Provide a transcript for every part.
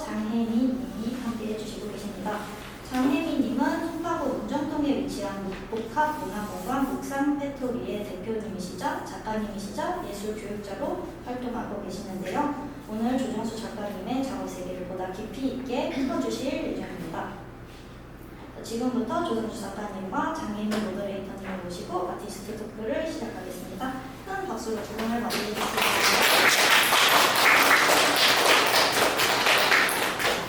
장혜미님이 함께 해주시고 계십니다. 장혜미님은 송파구 문정동에 위치한 복합문화공간 묵상팩토리의 대표님이시자 작가님이시자 예술교육자로 활동하고 계시는데요. 오늘 조정수 작가님의 작업 세계를 보다 깊이 있게 풀어주실 예정입니다. 지금부터 조정수 작가님과 장혜미 모더레이터님을 모시고 아티스트 토크를 시작하겠습니다. 큰 박수로 조명을 맞이해주시기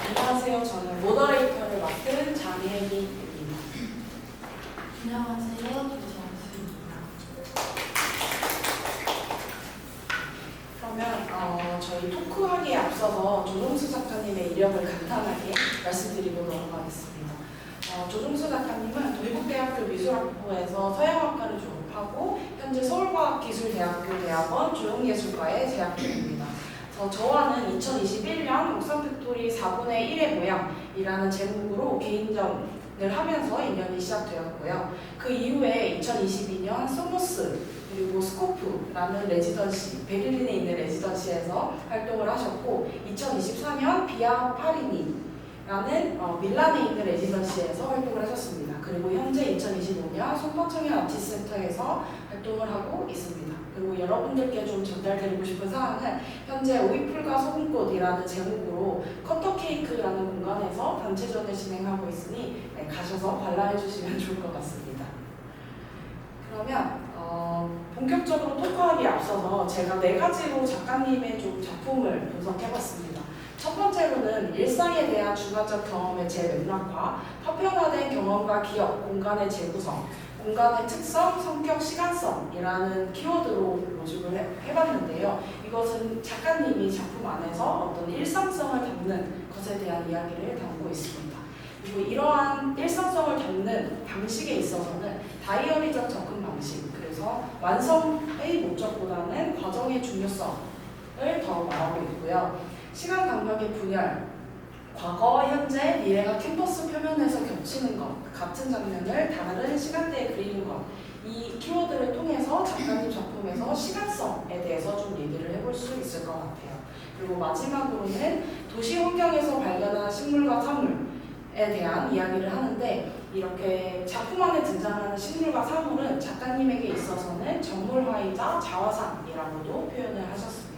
안녕하세요. 저는 모더레이터를 맡은 장혜미입니다. 안녕하세요. 조정수입니다. 그러면 저희 토크하기에 앞서서 조정수 작가님의 이력을 간단하게 말씀드리도록 하겠습니다. 조정수 작가님은 미국대학교 미술학부에서 서양학과를 졸업하고 현재 서울과학기술대학교 대학원 조형예술과에 재학 중입니다. 저와는 2021년 옥상팩토리 4분의 1의 모양이라는 제목으로 개인전을 하면서 인연이 시작되었고요. 그 이후에 2022년 소모스 그리고 스코프라는 레지던시, 베를린에 있는 레지던시에서 활동을 하셨고 2024년 비아 파리니라는 밀란에 있는 레지던시에서 활동을 하셨습니다. 그리고 현재 2025년 송파청년 아티센터에서 활동을 하고 있습니다. 그리고 여러분들께 좀 전달드리고 싶은 사항은 현재 오이풀과 소금꽃이라는 제목으로 커터케이크라는 공간에서 단체전을 진행하고 있으니 가셔서 관람해 주시면 좋을 것 같습니다. 그러면 본격적으로 토크하기에 앞서서 제가 4가지로 작가님의 좀 작품을 분석해봤습니다. 첫 번째로는 일상에 대한 주관적 경험의 재맥락화, 파편화된 경험과 기억, 공간의 재구성, 공간의 특성, 성격, 시간성이라는 키워드로 모집을 해봤는데요. 이것은 작가님이 작품 안에서 어떤 일상성을 담는 것에 대한 이야기를 담고 있습니다. 그리고 이러한 일상성을 담는 방식에 있어서는 다이어리적 접근 방식, 그래서 완성의 목적보다는 과정의 중요성을 더 말하고 있고요. 시간 간격의 분열, 과거, 현재, 미래가 캔버스 표면에서 겹치는 것, 같은 장면을 다른 시간대에 그리는 것, 이 키워드를 통해서 작가님 작품에서 시간성에 대해서 좀 얘기를 해볼 수 있을 것 같아요. 그리고 마지막으로는 도시 환경에서 발견한 식물과 사물에 대한 이야기를 하는데, 이렇게 작품 안에 등장하는 식물과 사물은 작가님에게 있어서는 정물화이자 자화상이라고도 표현을 하셨습니다.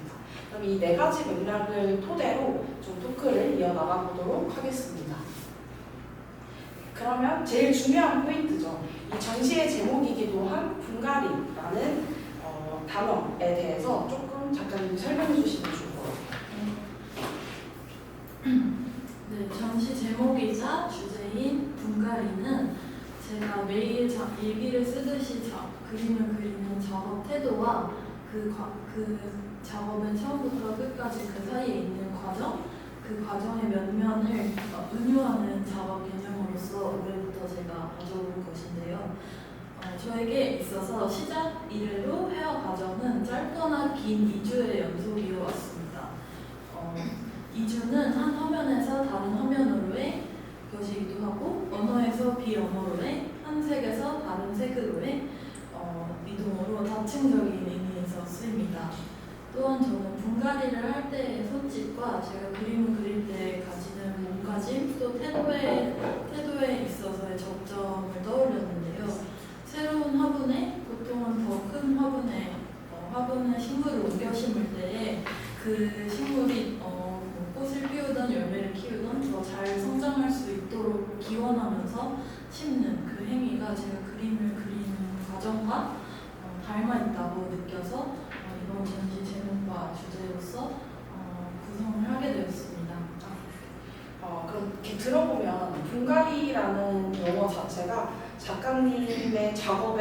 그럼 이 4가지 맥락을 토대로 좀 토크를 이어나가 보도록 하겠습니다. 그러면 제일 중요한 포인트죠. 이 전시의 제목이기도 한 분갈이라는 단어에 대해서 조금 작가님이 설명해 주시면 좋을 것 같아요. 네, 전시 제목이자 주제인 분갈이는 제가 매일 일기를 쓰듯이 그림을 그리는 작업 태도와 그 작업의 처음부터 끝까지 그 사이에 있는 과정, 그 과정의 면면을 은유하는 작업 개념으로서 올해부터 제가 가져올 것인데요. 저에게 있어서 시작 이래로 헤어 과정은 짧거나 긴 2주의 연속이어 왔습니다. 2주는 한 화면에서 다른 화면으로의 것이기도 하고, 언어에서 비언어로의, 한 색에서 다른 색으로의 이동으로 다층적인 의미에서 쓰입니다. 또한 저는 분갈이를 할 때의 손짓과 제가 그림을 그릴 때 가지는 몸가짐, 또 태도에 있어서의 접점을 떠올렸는데요. 새로운 화분에, 보통은 더 큰 화분에 식물을 옮겨 심을 때에 그 식물이 꽃을 피우던 열매를 키우던 더 잘 성장할 수 있도록 기원하면서 심는 그 행위가 제가 그림을 그리는 과정과 닮아 있다고 느껴서 이번 전시 제목과 주제로서 구성을 하게 되었습니다. 그럼 이렇게 들어보면 분갈이라는 용어 자체가 작가님의 작업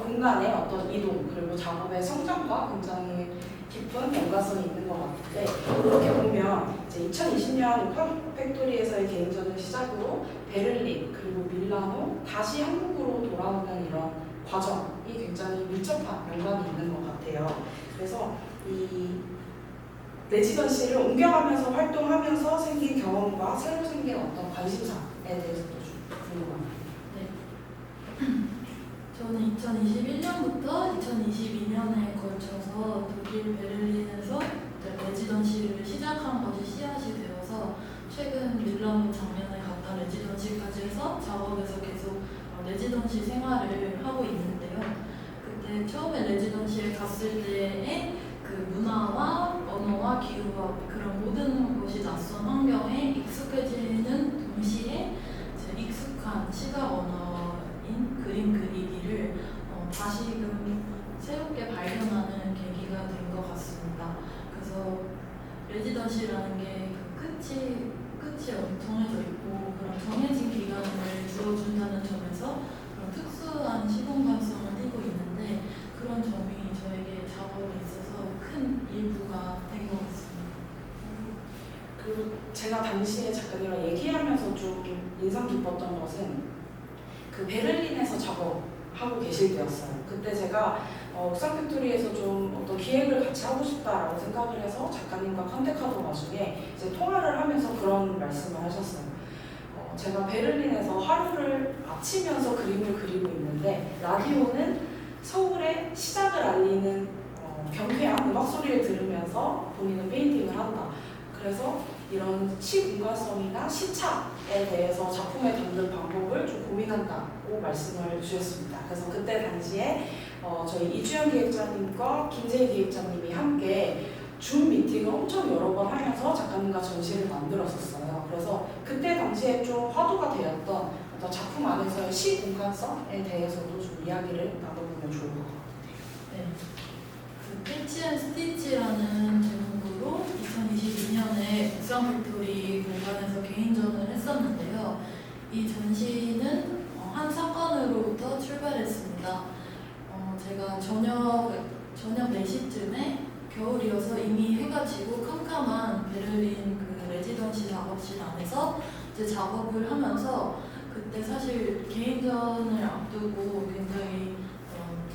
공간의 어떤 이동, 그리고 작업의 성장과 굉장히 깊은 연관성이 있는 것 같은데, 이렇게 보면 이제 2020년 옥상팩토리에서의 개인전을 시작으로 베를린, 그리고 밀라노, 다시 한국으로 돌아오는 이런 과정이 굉장히 밀접한 연관이 있는 것 같아요. 그래서 이 레지던시를 옮겨가면서 활동하면서 생긴 경험과 새로 생긴 어떤 관심사에 대해서도 좀 궁금합니다. 네. 저는 2021년부터 2022년에 걸쳐서 독일 베를린에서 레지던시를 시작한 것이 씨앗이 되어서 최근 밀라노 작년에 갔다 레지던시까지 해서 작업에서 계속 레지던시 생활을 하고 있는데요. 그때 처음에 레지던시에 갔을 때의 그 문화와 언어와 기후와 그런 모든 것이 낯선 환경에 익숙해지는 동시에 이제 익숙한 시각 언어인 그림 그리기를 다시금 새롭게 발견하는 계기가 된 것 같습니다. 그래서 레지던시라는 게 끝이 정해져 있고 그런 정해진 기간을 주어준다는 점에서 그런 특수한 시공간성을 띠고 있는데 그런 점이 저에게 작업에 있어서 큰 일부가 된 것 같습니다. 그리고 제가 당시에 작가님이랑 얘기하면서 좀 인상 깊었던 것은 그 베를린에서 작업하고 계실 때였어요. 그때 제가 옥상 팩토리에서 좀 어떤 기획을 같이 하고 싶다라고 생각을 해서 작가님과 컨택하던 와중에 이제 통화를 하면서 그런 말씀을 하셨어요. 제가 베를린에서 하루를 마치면서 그림을 그리고 있는데 라디오는 서울의 시작을 알리는 경쾌한 음악 소리를 들으면서 본인은 페인팅을 한다. 그래서 이런 시공간성이나 시차에 대해서 작품에 담는 방법을 좀 고민한다고 말씀을 주셨습니다. 그래서 그때 당시에 저희 이주연 기획자님과 김재희 기획자님이 함께 줌 미팅을 엄청 여러 번 하면서 작가님과 전시를 만들었었어요. 그래서 그때 당시에 좀 화두가 되었던 어떤 작품 안에서의 시공간성에 대해서도 좀 이야기를 나눠보면 좋을 것 같아요. 네. 그 캐치 앤 스티치라는 제목으로 2022년에 옥상 팩토리 공간에서 개인전을 했었는데요. 이 전시는 한 사건으로부터 출발했습니다. 제가 저녁 4시쯤에 겨울이어서 이미 해가 지고 캄캄한 베를린 그 레지던시 작업실 안에서 이제 작업을 하면서 그때 사실 개인전을 앞두고 굉장히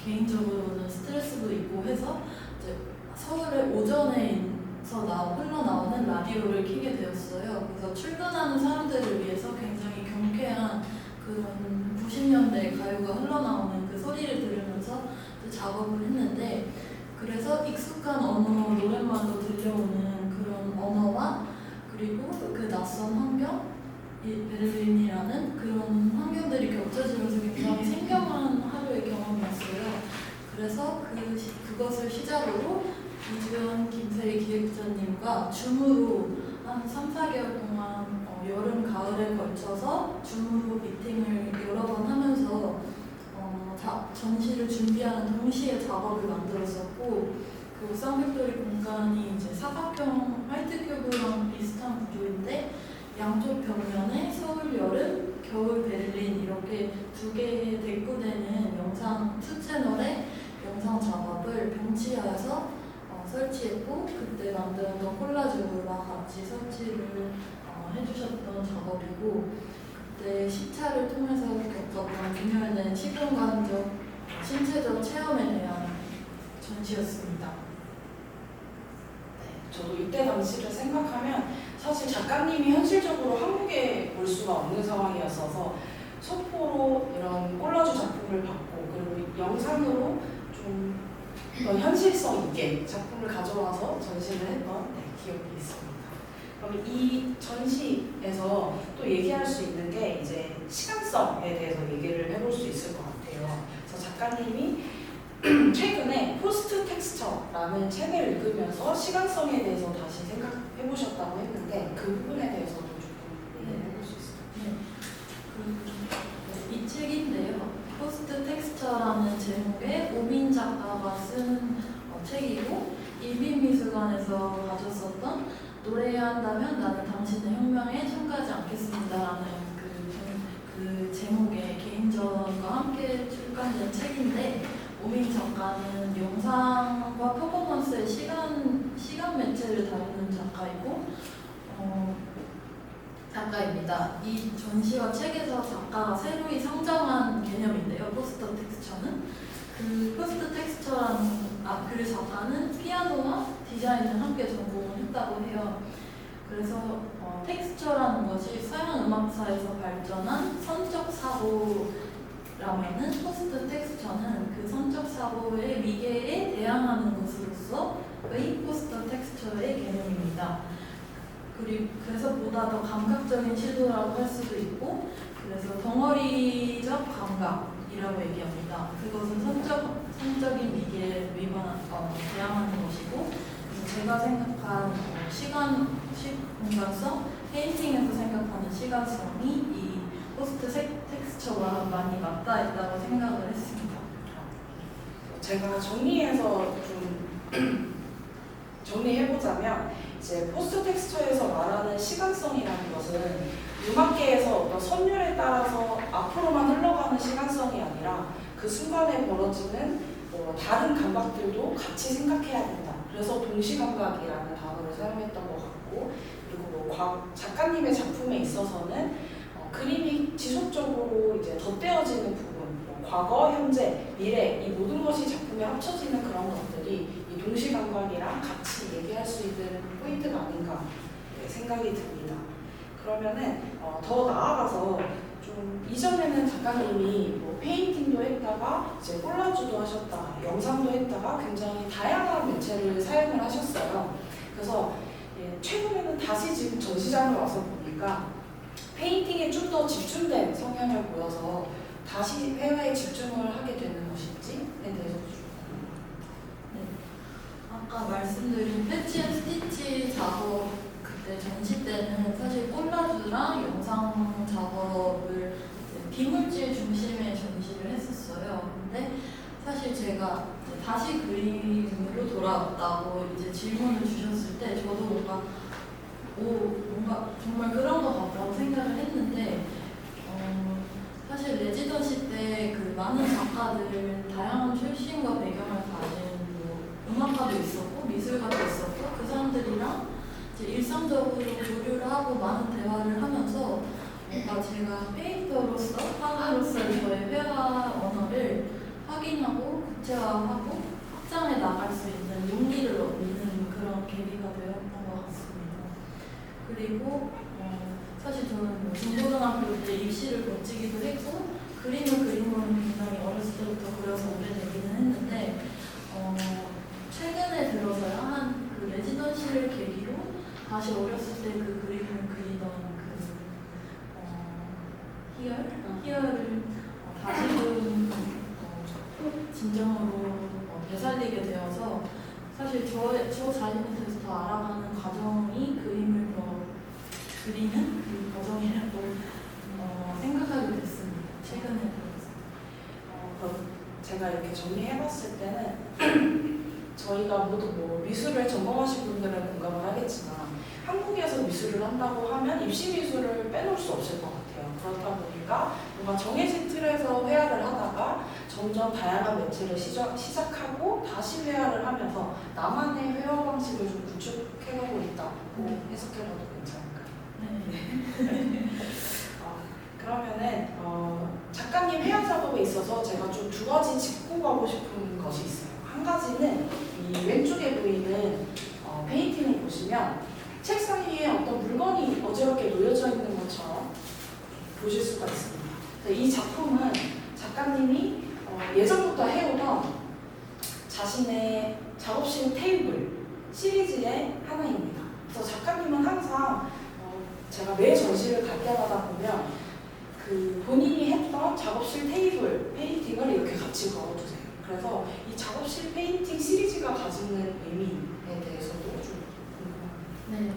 개인적으로는 스트레스도 있고 해서 이제 서울의 오전에서 흘러나오는 라디오를 켜게 되었어요. 그래서 출근하는 사람들을 위해서 굉장히 경쾌한 그런 90년대 가요가 흘러나오는 그 소리를 들으면서 작업을 했는데 그래서 익숙한 언어, 노랫말로 들려오는 그런 언어와 그리고 그 낯선 환경, 베를린이라는 그런 환경들이 겹쳐지면서 굉장히 생경한 하루의 경험이었어요. 그래서 그것을 시작으로 이주연 김세희 기획자님과 줌으로 한 3-4개월 동안 여름, 가을에 걸쳐서 줌으로 미팅을 여러 번 하면서 전시를 준비하는 동시에 작업을 만들었었고 그 옥상 팩토리 공간이 이제 사각형 화이트 큐브랑 비슷한 구조인데 양쪽 벽면에 서울 여름, 겨울 베를린 이렇게 두 개의 대꾸되는 영상 2채널의 영상 작업을 병치하여서 설치했고 그때 만들었던 콜라주랑 같이 설치를 해주셨던 작업이고 그때 시차를 통해서 겪었던 분열된 시공간적, 신체적 체험에 대한 전시였습니다. 네, 저도 이때 당시를 생각하면 사실 작가님이 현실적으로 한국에 올 수가 없는 상황이었어서 소포로 이런 콜라주 작품을 받고 그리고 영상으로 좀 더 현실성 있게 작품을 가져와서 전시를 했던 기억이 있습니다. 그럼 이 전시에서 또 얘기할 수 있는 게 이제 시간성에 대해서 얘기를 해볼 수 있을 것 같아요. 그래서 작가님이 최근에 포스트 텍스처라는 책을 읽으면서 시간성에 대해서 다시 생각해 보셨다고 했는데 그 부분에 대해서도 조금 얘기해 볼 수 있어요. 네. 이 책인데요. 포스트 텍스처라는 제목의 오민 작가가 쓴 책이고 일빈미술관에서 가졌었던 노래해야 한다면 나는 당신의 혁명에 참가하지 않겠습니다라는 그 제목의 개인전과 함께 출간된 책인데 오민 작가는 영상과 퍼포먼스의 시간 매체를 다루는 작가입니다. 이 전시와 책에서 작가가 새로이 상정한 개념인데요. 포스터 텍스처는 그 포스트 텍스처라는 그 작가는 피아노와 디자인을 함께 전공을 했다고 해요. 그래서 텍스처라는 것이 서양 음악사에서 발전한 선적 사고라면은 포스트 텍스처는 그 선적 사고의 위계에 대항하는 것으로서의 포스터 텍스처의 개념입니다. 그리고 그래서 보다 더 감각적인 시도라고 할 수도 있고, 그래서 덩어리적 감각이라고 얘기합니다. 그것은 성적인 미개를 대항하는 것이고, 그래서 제가 생각한 공간성, 페인팅에서 생각하는 시각성이 이 포스트 텍스처와 많이 맞닿아 있다고 생각을 했습니다. 제가 정리해서 좀 정리해보자면 이제 포스트 텍스처에서 말하는 시간성이라는 것은 음악계에서 어떤 선율에 따라서 앞으로만 흘러가는 시간성이 아니라 그 순간에 벌어지는 다른 감각들도 같이 생각해야 된다. 그래서 동시감각이라는 단어를 사용했던 것 같고, 그리고 작가님의 작품에 있어서는 그림이 지속적으로 이제 덧대어지는 부분, 과거, 현재, 미래 이 모든 것이 작품에 합쳐지는 그런 것들이 이 동시감각이랑 같이 얘기할 수 있는 포인트가 아닌가 생각이 듭니다. 그러면은 더 나아가서 좀 이전에는 작가님이 페인팅도 했다가 이제 콜라주도 하셨다가 영상도 했다가 굉장히 다양한 매체를 사용을 하셨어요. 그래서 최근에는 다시 지금 전시장을 와서 보니까 페인팅에 좀 더 집중된 성향을 보여서 다시 회화에 집중을 하게 되는 것인지에 대해서 아까 말씀드린 패치 앤 스티치 작업 그때 전시 때는 사실 콜라주랑 영상 작업을 비물질 중심의 전시를 했었어요. 근데 사실 제가 다시 그림으로 돌아왔다고 이제 질문을 주셨을 때 저도 뭔가 정말 그런 것 같다고 생각을 했는데, 사실 레지던시 때 그 많은 작가들 다양한 출신과 배경을 가진 음악가도 있었고 미술가도 있었고 그 사람들이랑 이제 일상적으로 교류를 하고 많은 대화를 하면서 뭔가 제가 페인터로서 화가로서의 저의 회화 언어를 확인하고 구체화하고 확장해 나갈 수 있는 용기를 얻는 그런 계기가 되었던 것 같습니다. 그리고 사실 저는 중고등학교 때 입시를 거치기도 했고 그림을 굉장히 어렸을 때부터 그려서 오래되기는 했는데 최근에 들어서야 한 그 레지던시를 계기로 다시 어렸을 때 그 그림을 그리던 희열을 다시금 진정으로 되살리게 되어서 사실 저 자신에 대해서 더 알아가는 과정이 그림을 더 그리는 그 과정이라고 생각하게 됐습니다. 최근에 들어서. 제가 이렇게 정리해봤을 때는 저희가 모두 미술을 전공하신 분들은 공감을 하겠지만 한국에서 미술을 한다고 하면 입시 미술을 빼놓을 수 없을 것 같아요. 그렇다 보니까 뭔가 정해진 틀에서 회화를 하다가 점점 다양한 매체를 시작하고 다시 회화를 하면서 나만의 회화 방식을 좀 구축해가고 있다고 해석해봐도 괜찮을까요? 네. 그러면은 작가님 회화 작업에 있어서 제가 좀 두 가지 짚고 가고 싶은 것이 있어요. 한 가지는 이 왼쪽에 보이는 페인팅을 보시면 책상 위에 어떤 물건이 어지럽게 놓여져 있는 것처럼 보실 수가 있습니다. 이 작품은 작가님이 예전부터 해오던 자신의 작업실 테이블 시리즈의 하나입니다. 그래서 작가님은 항상 제가 매 전시를 갈 때마다 보면 그 본인이 했던 작업실 테이블 페인팅을 이렇게 같이 걸어두세요. 그래서 이 작업실 페인팅 시리즈가 가지는 의미에 대해서도 좀 궁금합니다. 네.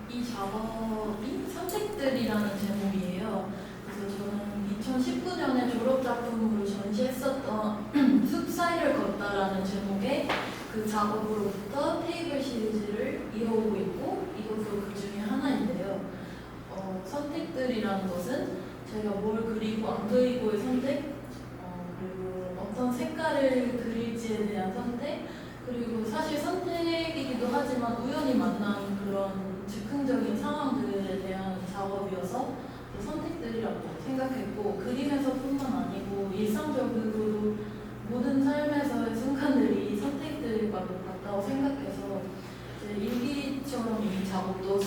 이 작업이 선택들이라는 제목이에요. 그래서 저는 2019년에 졸업작품으로 전시했었던 숲 사이를 걷다라는 제목의 그 작업으로부터 테이블 시리즈를 이어오고 있고 이것도 그 중에 하나인데요. 선택들이라는 것은 제가 뭘 그리고 안 그리고의 선택, 그리고 어떤 색깔을 그릴지에 대한 선택, 그리고 사실 선택이기도 하지만 우연히 만난 그런 즉흥적인 상황들에 대한 작업이어서 선택들이라고 생각했고, 그림에서뿐만 아니고 일상적으로 모든 삶에서의 순간들이 선택들과 같다고 생각해서 일기처럼 이 작업도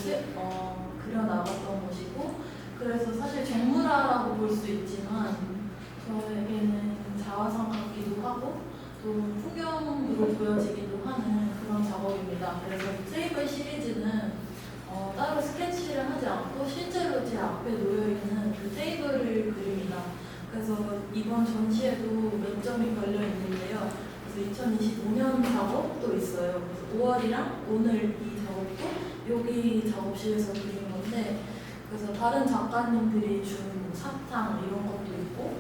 그려나갔던 것이고, 그래서 사실 정물화라고 볼 수 있지만 저에게는 자화상 같기도 하고 또 풍경으로 보여지기도 하는 그런 작업입니다. 그래서 테이블 시리즈는 앞에 놓여있는 그 테이블을 그립니다. 그래서 이번 전시에도 몇 점이 걸려 있는데요. 그래서 2025년 작업도 있어요. 그래서 5월이랑 오늘 이 작업도 여기 작업실에서 그린 건데, 그래서 다른 작가님들이 준 뭐 사탕 이런 것도 있고,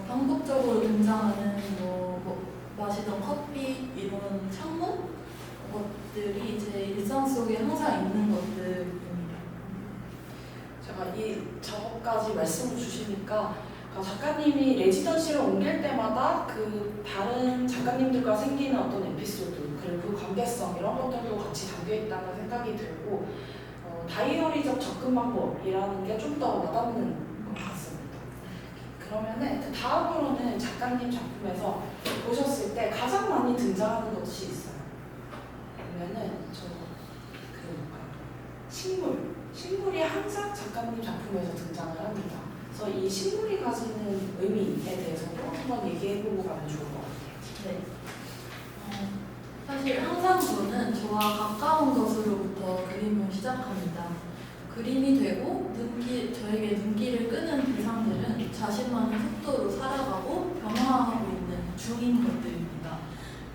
반복적으로 등장하는 뭐 마시던 커피 이런 창문 것들이 제 일상 속에 항상 있는 것들입니다. 제가 이 작업까지 말씀을 주시니까 작가님이 레지던시를 옮길 때마다 그 다른 작가님들과 생기는 어떤 에피소드 그리고 그 관계성 이런 것들도 같이 담겨 있다는 생각이 들고 다이어리적 접근 방법이라는 게 좀 더 와닿는 것 같습니다. 그러면은 그 다음으로는 작가님 작품에서 보셨을 때 가장 많이 등장하는 것이 있어요. 그러면은 식물이 항상 작가님 작품에서 등장을 합니다. 그래서 이 식물이 가지는 의미에 대해서도 한번 얘기해보고 가면 좋을 것 같아요. 네. 사실 항상 저는 저와 가까운 것으로부터 그림을 시작합니다. 그림이 되고 저에게 눈길을 끄는 대상들은 자신만의 속도로 살아가고 변화하고 있는 중인 것들입니다.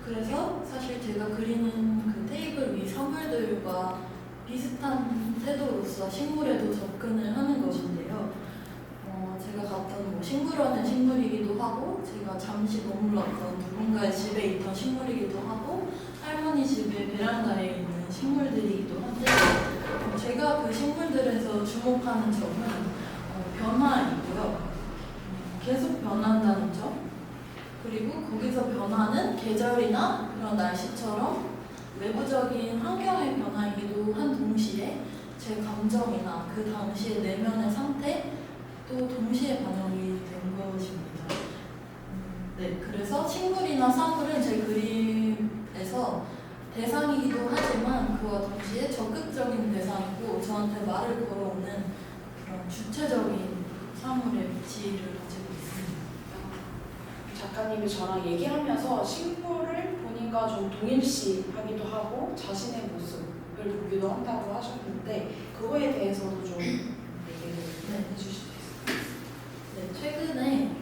그래서 사실 제가 그리는 그 테이블 위 선물들과 비슷한 태도로서 식물에도 접근을 하는 것인데요. 제가 갔던 뭐 식물원은 식물이기도 하고, 제가 잠시 머물렀던 누군가의 집에 있던 식물이기도 하고, 할머니 집의 베란다에 있는 식물들이기도 한데, 제가 그 식물들에서 주목하는 점은 변화이고요. 계속 변한다는 점, 그리고 거기서 변화는 계절이나 그런 날씨처럼 외부적인 환경의 변화이기도 한 동시에 제 감정이나 그 당시의 내면의 상태도 동시에 반영이 된 것입니다. 네, 그래서 식물이나 사물은 제 그림에서 대상이기도 하지만 그와 동시에 적극적인 대상이고 저한테 말을 걸어오는 그런 주체적인 사물의 위치를 가지고 있습니다. 작가님이 저랑 얘기하면서 식물을 본인과 좀 동일시하기도 하고 자신의 모습을 보기도 한다고 하셨는데 그거에 대해서도 좀 얘기를 해주실 수 있어요? 네, 최근에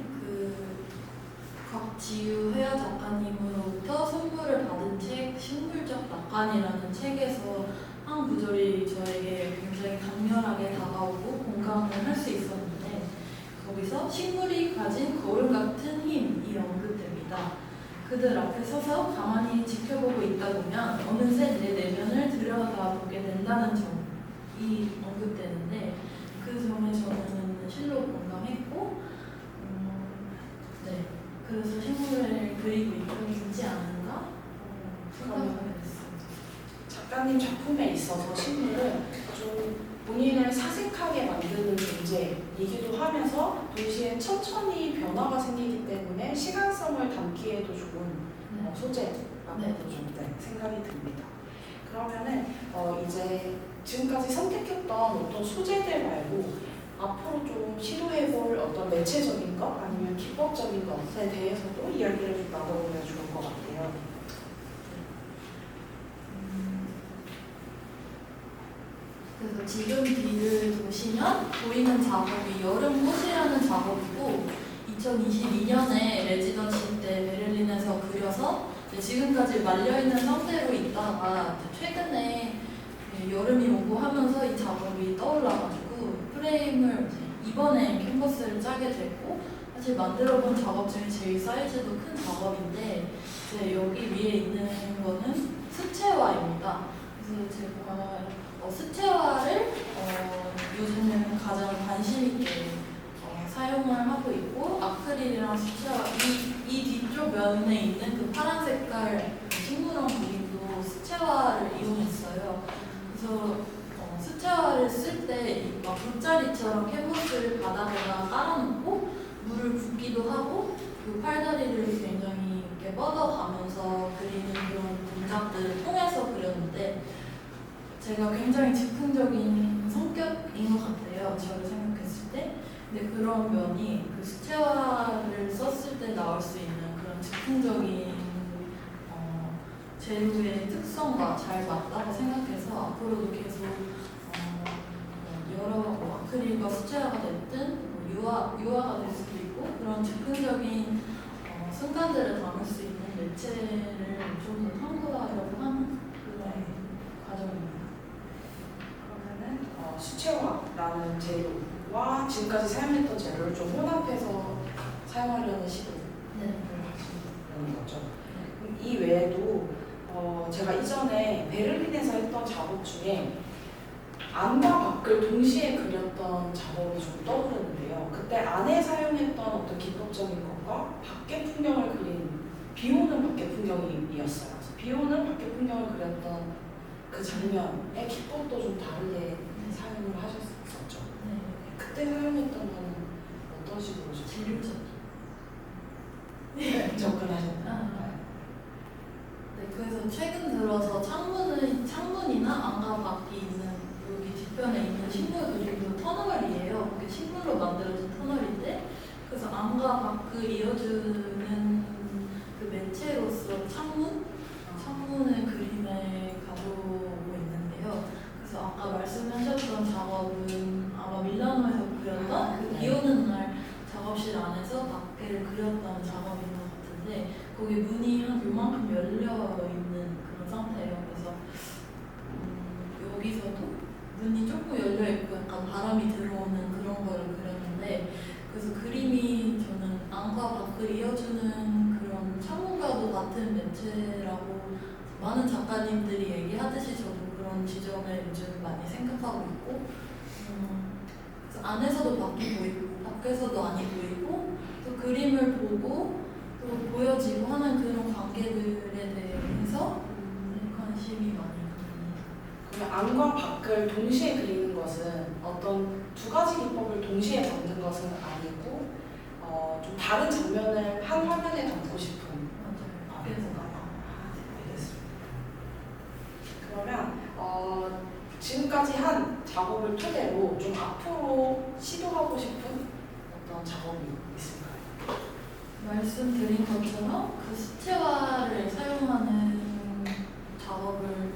곽지유 회화 작가님으로부터 선물을 받은 책 식물적 낙관이라는 책에서 한 구절이 저에게 굉장히 강렬하게 다가오고 공감을 할 수 있었는데, 거기서 식물이 가진 거울 같은 힘이 언급됩니다. 그들 앞에 서서 가만히 지켜보고 있다 보면 어느새 내 내면을 들여다보게 된다는 점이 언급되는데, 그 점에 저는 실로 공감했고, 네, 그래서 식물을 그리고 있지 않은가 생각하게 됐습니다. 작가님 작품에 있어서 식물은 좀 본인을 사색하게 만드는 존재이기도 하면서 동시에 천천히 변화가 생기기 때문에 시간성을 담기에도 좋은 소재라고 좀 생각이 듭니다. 그러면은 이제 지금까지 선택했던 어떤 소재들 말고 앞으로 좀 시도해볼 어떤 매체적인 것 아니면 기법적인 것에 대해서도 이야기를 좀 나눠보면 좋을 것 같아요. 그래서 지금 뒤를 보시면 보이는 작업이 여름꽃이라는 작업이고, 2022년에 레지던시 때 베를린에서 그려서 지금까지 말려있는 상태로 있다가 최근에 여름이 오고 하면서 이 작업이 떠올라가지고 프레임을 이번에 캔버스를 짜게 됐고, 사실 만들어본 작업 중에 제일 사이즈도 큰 작업인데 여기 위에 있는 거는 수채화입니다. 그래서 제가 수채화를 요즘에는 가장 관심 있게 사용을 하고 있고, 아크릴이랑 수채화 이 뒤쪽 면에 있는 그 파란 색깔 식물원 그림도 수채화를 이용했어요. 그래서 수채화를 쓸 때 막 돗자리처럼 캔버스를 바닥에다 깔아놓고 물을 붓기도 하고 그 팔다리를 굉장히 이렇게 뻗어가면서 그리는 그런 동작들을 통해서 그렸는데, 제가 굉장히 즉흥적인 성격인 것 같아요, 저를 생각했을 때. 근데 그런 면이 그 수채화를 썼을 때 나올 수 있는 그런 즉흥적인 재료의 특성과 잘 맞다고 생각해서 앞으로도 계속 여러 아크릴 작업물이 수채화가 됐든 뭐 유화가 될 수도 있고 그런 즉흥적인 순간들을 담을 수 있는 매체를 좀 더 탐구하려고 하는 그런 과정입니다. 그러면은 수채화라는 재료와 지금까지 사용했던 재료를 좀 혼합해서 사용하려는 시도를 하시는 거죠. 그럼 이 외에도 제가 이전에 베를린에서 했던 작업 중에 안과 밖을 동시에 그렸던 작업이 좀 떠오르는데요. 그때 안에 사용했던 어떤 기법적인 것과 밖의 풍경을 그린 비 오는 밖의 풍경이었어요. 그래서 비 오는 밖의 풍경을 그렸던 그 장면의 기법도 좀 다르게 사용을 하셨었죠. 네. 그때 사용했던 거는 어떤 식으로 재료적. 접근하셨나요? 네, 그래서 최근 들어서 창문이나 안과 밖이 있는 여기 뒤편에 있는 식물 그림도 터널이에요. 그게 식물로 만들어진 터널인데, 그래서 안과 밖을 이어주는 그 매체로서 창문을 그림에 가져오고 있는데요. 그래서 아까 말씀하셨던 작업은 아마 밀라노에서 그렸던 그 비 오는 날 작업실 안에서 밖을 그렸던 작업인 것 같은데, 거기 문이 한 요만큼 열려 있는 그런 상태예요. 그래서 여기서도 문이 조금 열려 있고 약간 바람이 들어오는 그런 거를 그렸는데, 그래서 그림이 저는 안과 밖을 이어주는 그런 창문과도 같은 매체라고 많은 작가님들이 얘기하듯이 저도 그런 지점을 요즘 많이 생각하고 있고, 그래서 안에서도 밖이 보이고 밖에서도 안이 보이고 또 그림을 보고 또 보여지고 하는 그런 관계들에 대해서 관심이 많이 갑니다. 그러면 안과 밖을 동시에 그리는 것은 어떤 두 가지 기법을 동시에 담는 것은 아니고 좀 다른 장면을 한 화면에 담고 싶은 맞아요. 그래서 알겠습니다. 그러면 지금까지 한 작업을 토대로 좀 앞으로 시도하고 싶은 어떤 작업이 있을까요? 말씀드린 것처럼 그 수채화를 사용하는 작업을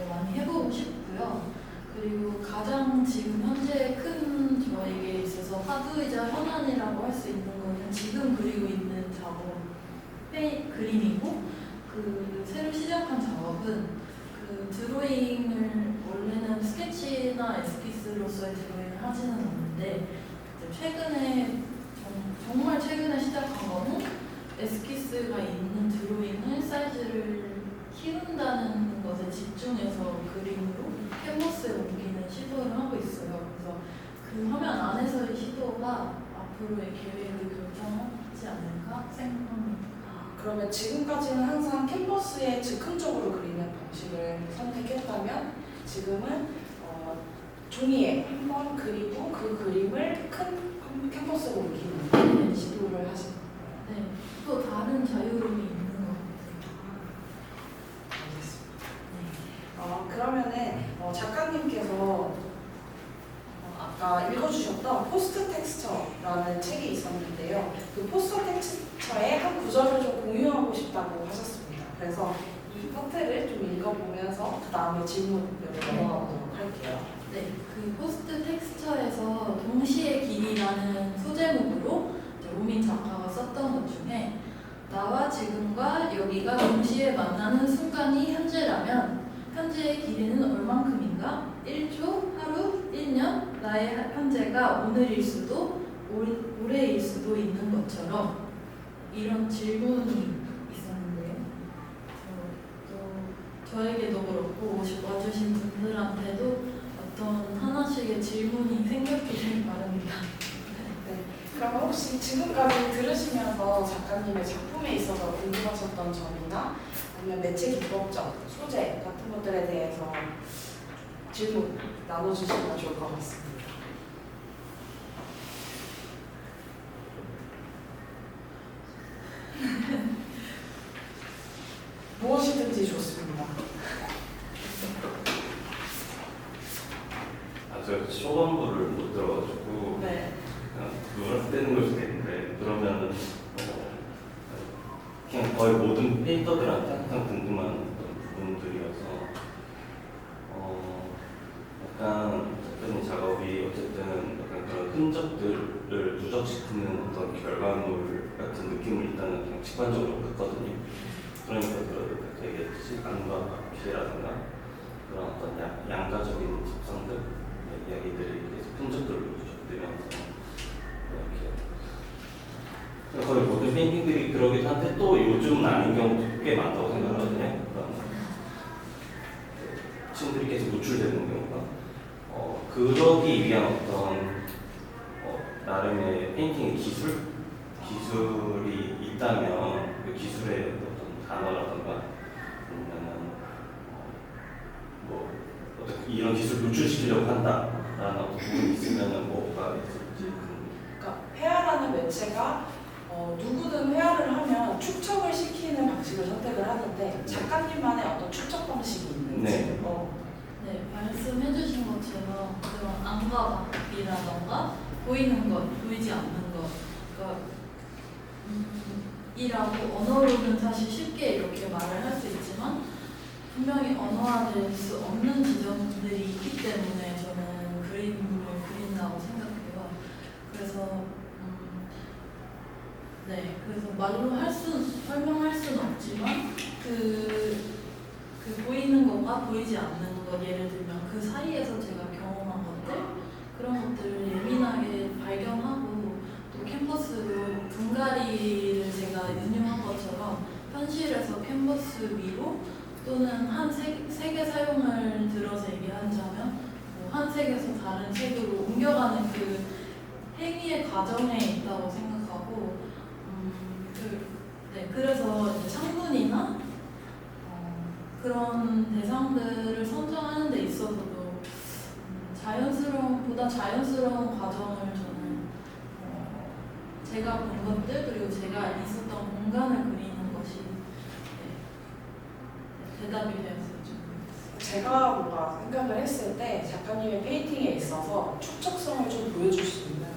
많이 해보고 싶고요. 그리고 가장 지금 현재 큰 저에게 있어서 화두이자 현안이라고 할 수 있는 것은 지금 그리고 있는 작업의 그림이고, 그 새로 시작한 작업은 그 드로잉을 원래는 스케치나 에스키스로서의 드로잉을 하지는 않는데, 최근에 정말 최근에 시작한 거는 에스키스가 있는 드로잉을 사이즈를 키운다는 것에 집중해서 그림으로 캔버스에 옮기는 시도를 하고 있어요. 그래서 그 화면 안에서의 시도가 앞으로의 계획을 결정하지 않을까 생각합니다. 그러면 지금까지는 항상 캔버스에 즉흥적으로 그리는 방식을 선택했다면 지금은 종이에 한번 그리고 그 그림을 큰 캔버스로 옮기는 시도를 하신 거예요. 네, 또 다른 자유로움이 있는 것 같아요. 알겠습니다. 그러면은 작가님께서 아까 읽어주셨던 포스트 텍스처라는 책이 있었는데요. 그 포스트 텍스처의 한 구절을 좀 공유하고 싶다고 하셨습니다. 그래서 이 파트를 좀 읽어보면서 그 다음에 질문으로 넘어가 보도록 할게요. 네, 그 포스트 텍스처에서 동시의 길이라는 소제목으로 로민 작가가 썼던 것 중에 나와 지금과 여기가 동시에 만나는 순간이 현재라면 현재의 길이는 얼만큼인가? 1초, 하루, 1년, 나의 현재가 오늘일 수도 올해일 수도 있는 것처럼 이런 질문이 있었는데요. 저에게도 그렇고 와주신 분들한테도 어떤 하나씩의 질문이 생겼기를 바랍니다. 네. 그러면 혹시 지금까지 들으시면서 작가님의 작품에 있어서 궁금하셨던 점이나 아니면 매체 기법적, 소재 같은 것들에 대해서 질문 나눠주시면 좋을 것 같습니다. 무엇이든지 좋습니다. 제가 초반부를 못 들어가지고 네. 눈을 떼는 걸 수도 있는데, 그러면은 그냥 거의 모든 페인터들한테 항상 궁금한 어떤 부분들이어서 약간 작가님 작업이 어쨌든 약간 그런 흔적들을 누적시키는 어떤 결과물 같은 느낌을 일단은 그냥 직관적으로 갖거든요. 그러니까 되게 안과 바퀴라든가 그런 어떤 양가적인 집성들 이야기들이 계속 흔적들로 누적되면서 이렇게 거의 모든 페인팅들이 그러기도 한데 또 요즘은 아닌 경우도 꽤 많다고 생각하거든요. 그런 층들이 계속 노출되는 경우가 그러기 위한 어떤 나름의 페인팅의 기술이 있다면 그 기술의 어떤 단어라든가 아니면 뭐 어떤 이런 기술 노출시키려고 한다라는 어떤 부분이 있으면은 뭐가 있을지. 그러니까 회화라는 매체가 누구든 회화를 하면 축적을 시키는 방식을 선택을 하는데 작가님만의 어떤 축적 방식이 있는지. 네. 네, 말씀해주신 것처럼 그런 안과 밖이라던가 보이는 것, 보이지 않는 것, 그러니까 이라고 언어로는 사실 쉽게 이렇게 말을 할 수 있지만 분명히 언어화될 수 없는 지점들이 있기 때문에 저는 그림을 그린다고 생각해요. 그래서 네, 그래서 말로 설명할 수는 없지만 그 보이는 것과 보이지 않는 것, 예를 들면 그 사이에서 제가 경험한 것들, 그런 것들을 예민하게 발견하고 또 캔버스로 분갈이를 제가 운용한 것처럼 현실에서 캔버스 위로 또는 한 색의 사용을 들어서 얘기하자면 한 색에서 다른 색으로 옮겨가는 그 행위의 과정에 있다고 생각하고 네, 그래서 이제 창문이나 그런 대상들을 선정하는 데 있어서도 보다 자연스러운 과정을 저는 제가 본 것들 그리고 제가 있었던 공간을 그리는 것이 대답이 되었어요. 제가 뭔가 생각을 했을 때 작가님의 페인팅에 있어서 축적성을 좀 보여줄 수 있는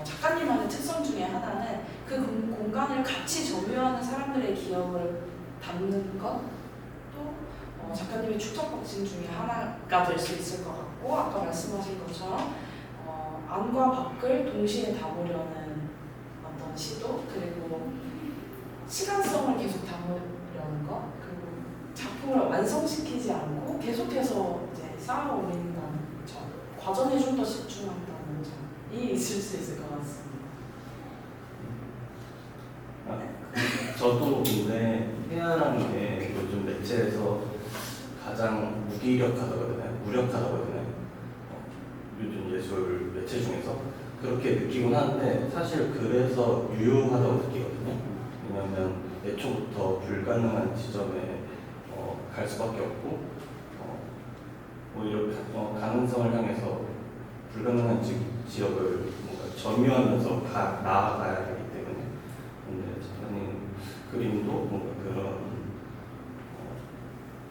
작가님만의 특성 중에 하나는 그 공간을 같이 점유하는 사람들의 기억을 담는 것. 작가님의 축적 방식 중에 하나가 될 수 있을 것 같고 아까 말씀하신 것처럼 안과 밖을 동시에 담으려는 어떤 시도 그리고 시간성을 계속 담으려는 것 그리고 작품을 완성시키지 않고 계속해서 이제 쌓아 올린다는 점 과정에 좀 더 집중한다는 점이 있을 수 있을 것 같습니다. 저도 근데 회화라는 게 요즘 매체에서 가장 무기력하다고 해야 되나요? 무력하다고 해야 되나요? 요즘 예술 매체 중에서 그렇게 느끼곤 하는데 사실 그래서 유용하다고 느끼거든요. 왜냐하면 애초부터 불가능한 지점에 갈 수밖에 없고 오히려 가능성을 향해서 불가능한 지역을 뭔가 점유하면서 나아가야 되기 때문에 근데 작가님 그림도 뭔가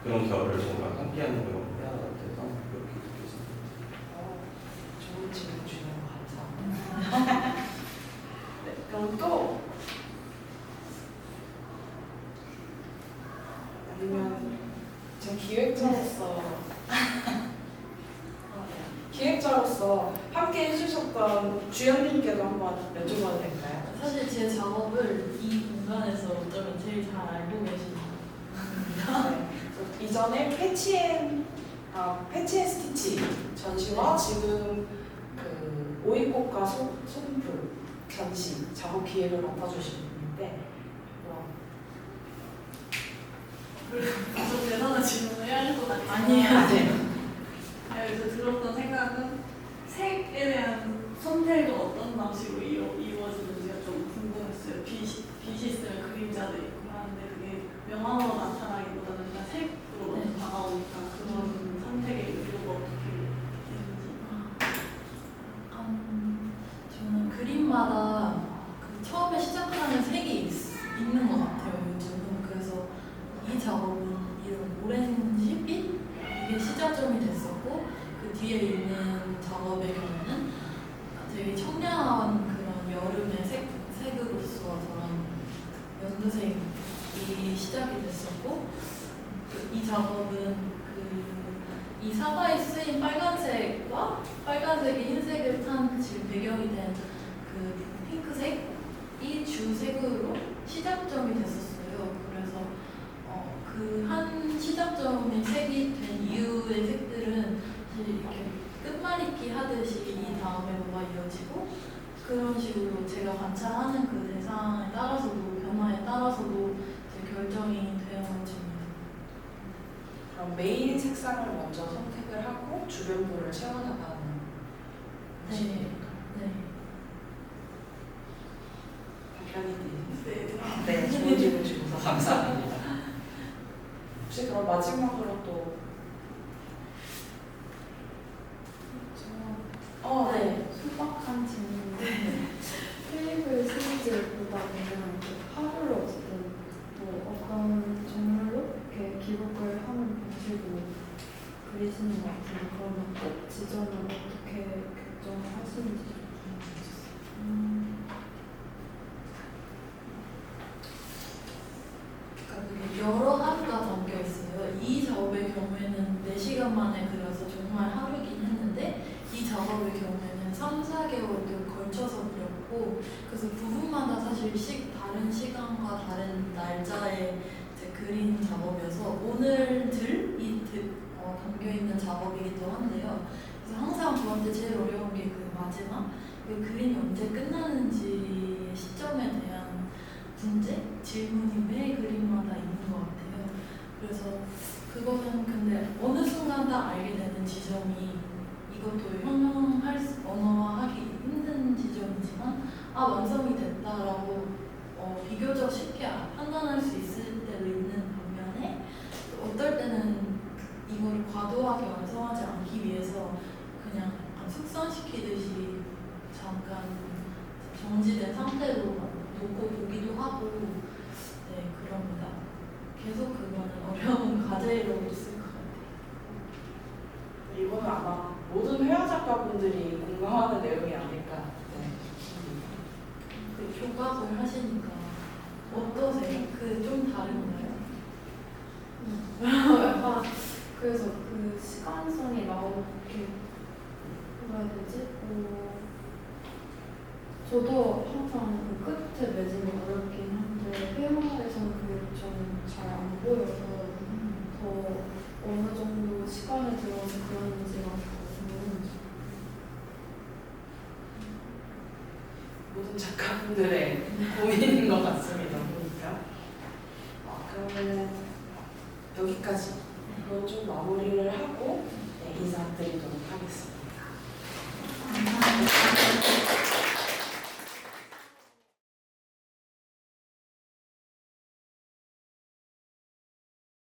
그런 결을 뭔가 함께하는 그런 회화 같아서 그렇게 느껴집니다. 좋은 질문 주는 것 감사합니다. 네, 그럼 또 아니면 제 기획자로서 함께 해주셨던 주연님께도 한번 여쭤봐도 될까요? 사실 제 작업을 이 공간에서 어쩌면 제일 잘 알고 계십니다. 네. 이전에 패치앤 스티치 전시와 지금 그 오이꽃과 소금풀 전시 작업 기획을 맡아주신 분인데 좀 대단한 질문을 해야 할 것 같아요. 아니에요. 그래서 들었던 생각은 색에 대한 선택은 어떤 방식으로 이루어지는지가 좀 궁금했어요. 빛이 있으면 그림자도 있고 하는데 그게 명암으로 나타나기보다는 그냥 색으로 네. 다가오니까 그런 선택의 의도가 어떻게 되는지. 저는 그림마다 그 처음에 시작하는 색이 있는 것 같아요. 요즘은 그래서 이 작업은 이런 오렌지빛 이게 시작점이 됐었고 그 뒤에 있는 작업의 경우는 되게 청량한 그런 여름의 색으로서 저런 연두색이 시작이 됐었고 이 작업은 이 사과에 쓰인 빨간색 흰색과 빨간색이 흰색을 탄 지금 배경이 된 그 핑크색이 주색으로 시작점이 됐었어요. 그래서 그 한 시작점의 색이 된 이후의 색들은 사실 이렇게 끝말잇기 하듯이 이 다음에 뭐가 이어지고 그런 식으로 제가 관찰하는 그 대상에 따라서도 변화에 따라서도 이제 결정이 되어집니다. 그럼 메인 색상을 먼저 선택을 하고 주변부를 채워나가는 방식입니까? 네. 답변이 네. 네, 좋은 질문 주셔서 감사합니다. 혹시 그럼 마지막으로 또 네. 소박한 질문인데 필립을 시리즈를 보다 보면 하루를 어쨌든 뭐 어떤 정말로 이렇게 기록을 하는 방식으로 그리시는 것 같은데 그러면 꼭 지점을 어떻게 결정을 하시는지 좀 궁금해졌어요. 그러니까 여러 하루가 담겨 있어요. 이 작업의 경우에는 4시간 만에 그려서 정말 하루긴 했는데 이 작업의 경우에는 3, 4개월을 걸쳐서 그렸고 그래서 부분마다 사실 다른 시간과 다른 날짜에 이제 그린 작업이어서 오늘들이 담겨있는 작업이기도 한데요. 그래서 항상 저한테 제일 어려운 게 그 마지막 그 그림이 언제 끝나는지 시점에 대한 문제? 질문이 매 그림마다 있는 것 같아요. 그래서 그거는 근데 어느 순간 딱 알게 되는 지점이 이것도 언어화하기 힘든 지점이지만 완성이 됐다라고 비교적 쉽게 판단할 수 있을 때도 있는 반면에 어떨 때는 이걸 과도하게 완성하지 않기 위해서 그냥 약간 숙성시키듯이 잠깐 정지된 상태로 놓고 보기도 하고 네 그럽니다. 계속 그거는 어려운 과제로 있을 것 같아요. 이거는 아마 모든 회화 작가분들이 공감하는 내용이 아닐까. 네. 그 교과를 하시니까 어떠세요? 그 좀 다른가요? 약간 그래서 그 시간선이 나오게 뭐라 해야 되지? 저도 항상 그 끝에 맺음이 어렵긴 한데 회화에서는 그게 좀 잘 안 보여서 더 어느 정도 시간을 들어서 그런지가 더 궁금해요. 모든 작가분들의 고민인 것 같습니다. 보니까. 그러면 여기까지 좀 마무리를 하고 인사드리도록 하겠습니다.